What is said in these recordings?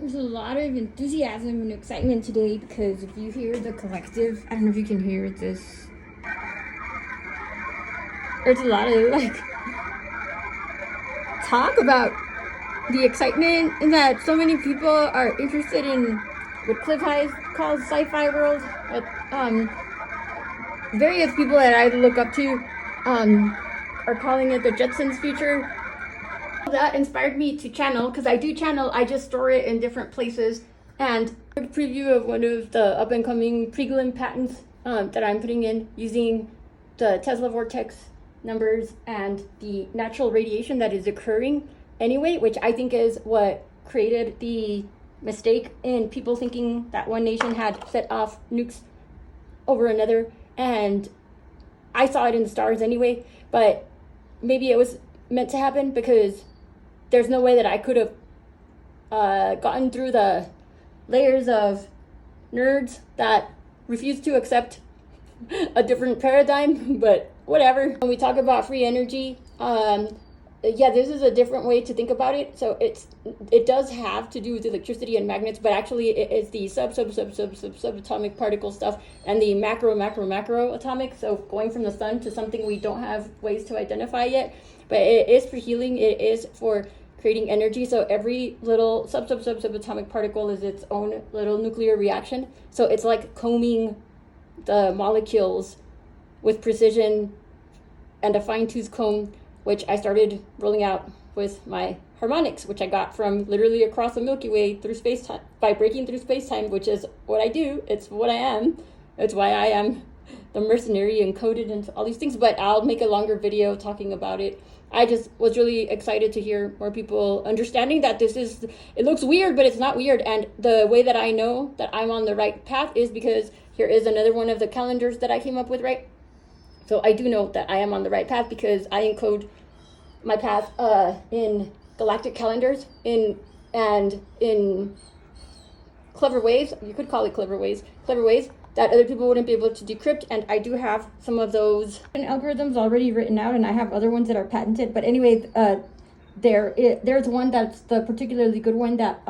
There's a lot of enthusiasm and excitement today because if you hear the collective, I don't know if you can hear this. There's a lot of like talk about the excitement and that so many people are interested in what Cliff High calls sci-fi world. But various people that I look up to are calling it the Jetsons future. That inspired me to channel, because I do channel, I just store it in different places. And a preview of one of the up-and-coming prelim patents that I'm putting in using the Tesla vortex numbers and the natural radiation that is occurring anyway, which I think is what created the mistake in people thinking that one nation had set off nukes over another. And I saw it in the stars anyway, but maybe it was meant to happen because there's no way that I could have gotten through the layers of nerds that refuse to accept a different paradigm, but whatever. When we talk about free energy, yeah, this is a different way to think about it. So it does have to do with electricity and magnets, but actually it is the subatomic particle stuff and the macro atomic. So going from the sun to something we don't have ways to identify yet, but it is for healing. It is for creating energy. So every little subatomic particle is its own little nuclear reaction. So it's like combing the molecules with precision and a fine-tooth comb, which I started rolling out with my harmonics, which I got from literally across the Milky Way through space-time, by breaking through space-time, which is what I do. It's what I am. It's why I am the mercenary encoded into all these things, but I'll make a longer video talking about it. I just was really excited to hear more people understanding that it looks weird, but it's not weird. And the way that I know that I'm on the right path is because here is another one of the calendars that I came up with, right? So I do know that I am on the right path because I encode my path in galactic calendars in clever ways. You could call it clever ways that other people wouldn't be able to decrypt. And I do have some of those algorithms already written out, and I have other ones that are patented. But anyway, there's one that's the particularly good one that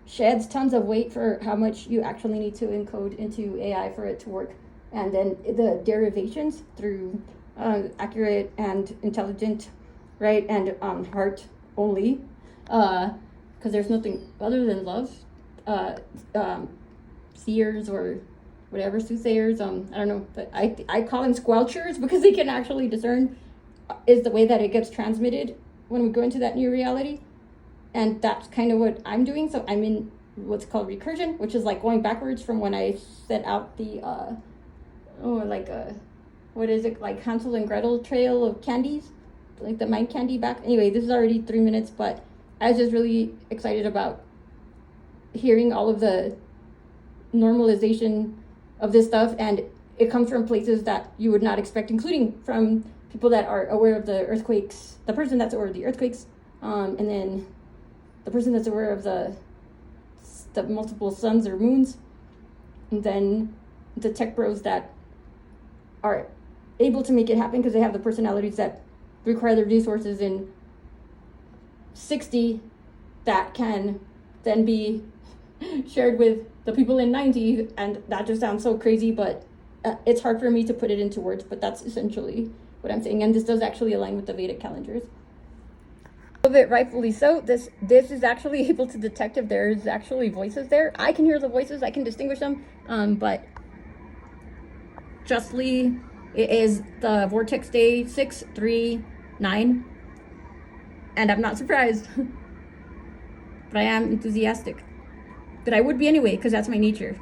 sheds tons of weight for how much you actually need to encode into AI for it to work. And then the derivations through accurate and intelligent, right, and heart only, because there's nothing other than love. Seers or whatever, soothsayers, I don't know, but I call them squelchers because they can actually discern is the way that it gets transmitted when we go into that new reality. And that's kind of what I'm doing. So I'm in what's called recursion, which is like going backwards from when I set out the what is it, like Hansel and Gretel trail of candies, like the mind candy back. Anyway, this is already 3 minutes, but I was just really excited about hearing all of the normalization of this stuff, and it comes from places that you would not expect, including from people that are aware of the earthquakes, the person that's aware of the earthquakes, and then the person that's aware of the multiple suns or moons, and then the tech bros that are able to make it happen because they have the personalities that require the resources in 60 that can then be shared with the people in 90. And that just sounds so crazy, but it's hard for me to put it into words, but that's essentially what I'm saying. And this does actually align with the Vedic calendars. A bit rightfully so. This is actually able to detect if there's actually voices there. I can hear the voices, I can distinguish them, but justly it is the vortex day 639, and I'm not surprised. But I am enthusiastic. But I would be anyway, because that's my nature.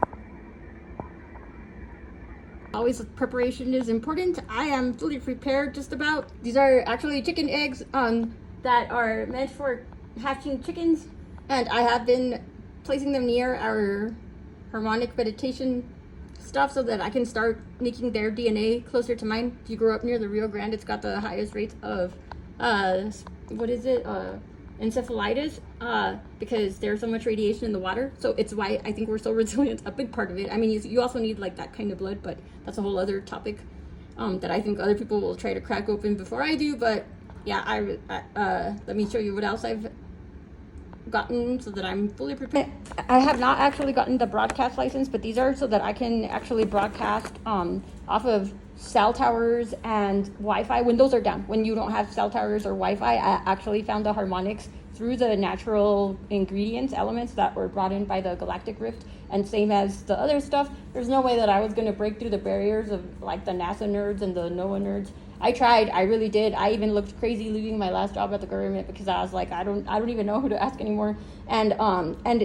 Always preparation is important. I am fully prepared just about. These are actually chicken eggs that are meant for hatching chickens, and I have been placing them near our harmonic meditation stuff so that I can start making their DNA closer to mine. If you grow up near the Rio Grande, it's got the highest rates of encephalitis, because there's so much radiation in the water. So it's why I think we're so resilient. A big part of it. I mean, you also need like that kind of blood, but that's a whole other topic that I think other people will try to crack open before I do. But yeah, let me show you what else I've gotten so that I'm fully prepared. I have not actually gotten the broadcast license, but these are so that I can actually broadcast off of cell towers and Wi-Fi when those are down. When you don't have cell towers or Wi-Fi, I actually found the harmonics through the natural ingredients, elements that were brought in by the galactic rift. And same as the other stuff, there's no way that I was going to break through the barriers of like the NASA nerds and the NOAA nerds. I tried, I really did. I even looked crazy leaving my last job at the government because I was like, I don't even know who to ask anymore. And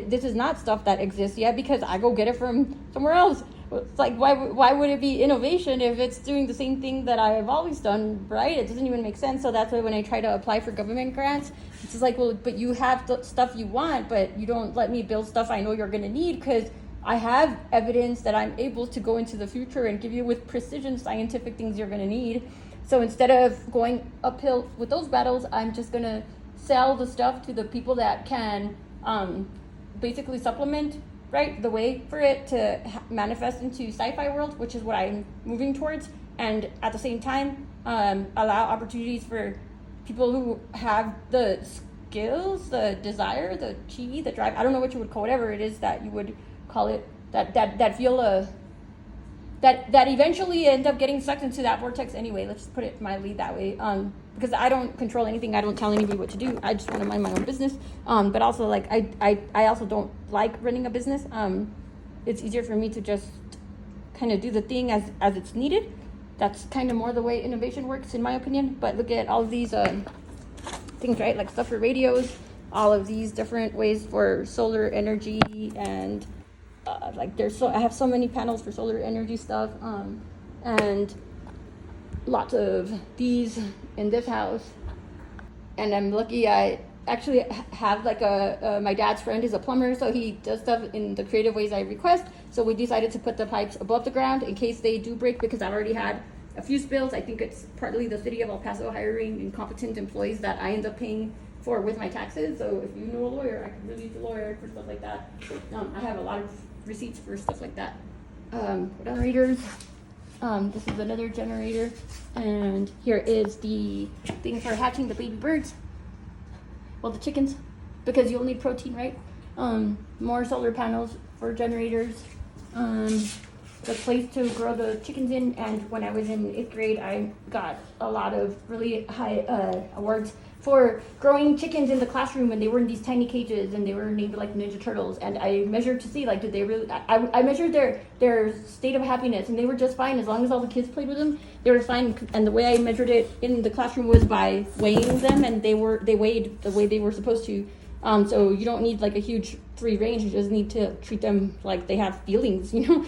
this is not stuff that exists yet because I go get it from somewhere else. It's like, why would it be innovation if it's doing the same thing that I have always done, right? It doesn't even make sense. So that's why when I try to apply for government grants, it's just like, well, but you have the stuff you want, but you don't let me build stuff I know you're going to need because I have evidence that I'm able to go into the future and give you with precision scientific things you're going to need. So instead of going uphill with those battles, I'm just going to sell the stuff to the people that can basically supplement, right, the way for it to manifest into sci-fi world, which is what I'm moving towards. And at the same time, allow opportunities for people who have the skills, the desire, the chi, the drive, I don't know what you would call whatever it is that you would call it, that feel that eventually end up getting sucked into that vortex anyway. Let's just put it mildly that way. Because I don't control anything. I don't tell anybody what to do. I just want to mind my own business. But also, like, I also don't like running a business. It's easier for me to just kind of do the thing as it's needed. That's kind of more the way innovation works, in my opinion. But look at all of these things, right? Like stuff for radios, all of these different ways for solar energy and like I have so many panels for solar energy stuff, and lots of these in this house. And I'm lucky I actually have like my dad's friend is a plumber, so he does stuff in the creative ways I request. So we decided to put the pipes above the ground in case they do break, because I've already had a few spills. I think it's partly the city of El Paso hiring incompetent employees that I end up paying for with my taxes. So if you know a lawyer, I could really use a lawyer for stuff like that. I have a lot of receipts for stuff like that. Generators. This is another generator, and here is the thing for hatching the baby birds. Well, the chickens, because you'll need protein, right? More solar panels for generators. The place to grow the chickens in, and when I was in 8th grade, I got a lot of really high awards for growing chickens in the classroom, and they were in these tiny cages, and they were named like Ninja Turtles. And I measured to see, like, did they really? I measured their state of happiness, and they were just fine as long as all the kids played with them. They were fine. And the way I measured it in the classroom was by weighing them, and they weighed the way they were supposed to. So you don't need like a huge free range. You just need to treat them like they have feelings, you know.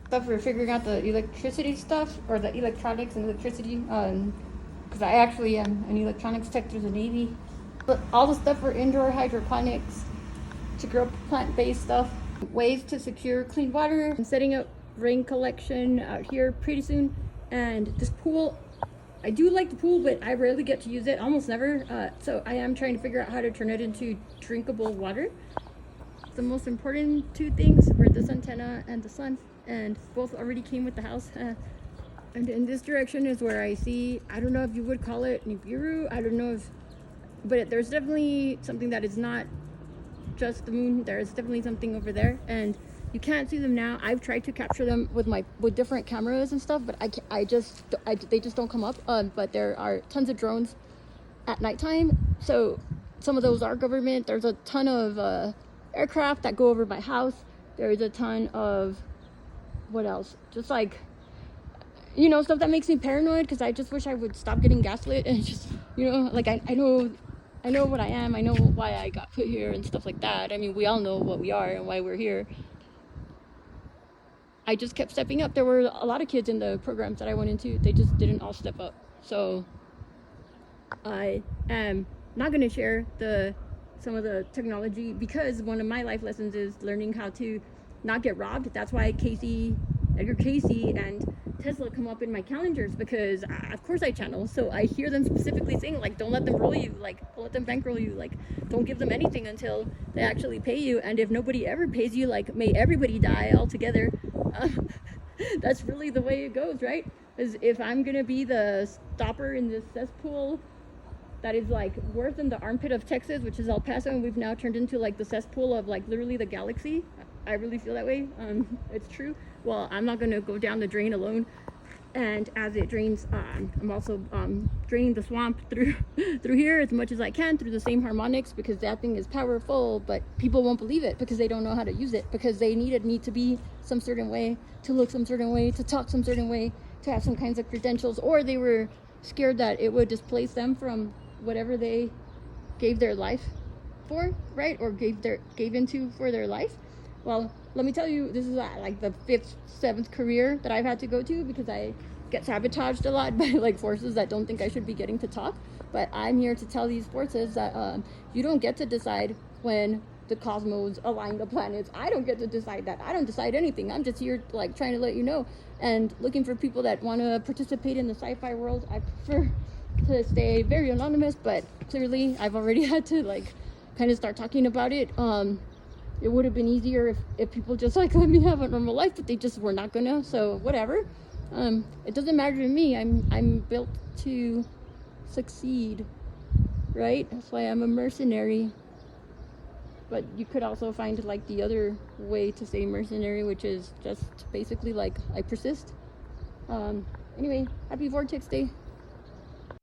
Stuff for figuring out the electricity stuff, or the electronics and electricity. Because I actually am an electronics tech through the Navy. But all the stuff for indoor hydroponics to grow plant-based stuff. Ways to secure clean water. I'm setting up rain collection out here pretty soon. And this pool, I do like the pool, but I rarely get to use it, almost never. So I am trying to figure out how to turn it into drinkable water. The most important two things were this antenna and the sun, and both already came with the house. And in this direction is where I see, I don't know if you would call it Nibiru, I don't know if, but there's definitely something that is not just the moon. There's definitely something over there, and you can't see them now. I've tried to capture them with different cameras and stuff, but they just don't come up. But there are tons of drones at nighttime, so some of those are government. There's a ton of aircraft that go over my house. There's a ton of, what else? Just like, you know, stuff that makes me paranoid, because I just wish I would stop getting gaslit and just, you know, like I know what I am. I know why I got put here and stuff like that. I mean, we all know what we are and why we're here. I just kept stepping up. There were a lot of kids in the programs that I went into. They just didn't all step up. So I am not going to share some of the technology, because one of my life lessons is learning how to not get robbed. That's why Edgar Cayce and Tesla come up in my calendars, because of course I channel, so I hear them specifically saying, like, don't let them roll you, like, don't let them bankroll you, like, don't give them anything until they actually pay you, and if nobody ever pays you, like, may everybody die altogether. That's really the way it goes, right? Because if I'm gonna be the stopper in this cesspool, that is like worse than the armpit of Texas, which is El Paso, and we've now turned into like the cesspool of like literally the galaxy. I really feel that way. It's true. Well, I'm not gonna go down the drain alone, and as it drains, I'm also draining the swamp through here as much as I can through the same harmonics, because that thing is powerful, but people won't believe it because they don't know how to use it, because they needed me to be some certain way, to look some certain way, to talk some certain way, to have some kinds of credentials, or they were scared that it would displace them from whatever they gave their life for, right? Or gave into for their life. Well, let me tell you, this is like the 5th, 7th career that I've had to go to, because I get sabotaged a lot by like forces that don't think I should be getting to talk. But I'm here to tell these forces that you don't get to decide when the cosmos align the planets. I don't get to decide that. I don't decide anything. I'm just here like trying to let you know, and looking for people that want to participate in the sci-fi world. I prefer to stay very anonymous, but clearly I've already had to like kind of start talking about it. It would have been easier if people just like let me have a normal life, but they just were not gonna, so whatever. It doesn't matter to me. I'm built to succeed, right? That's why I'm a mercenary. But you could also find like the other way to say mercenary, which is just basically like I persist. Anyway, happy Vortex Day.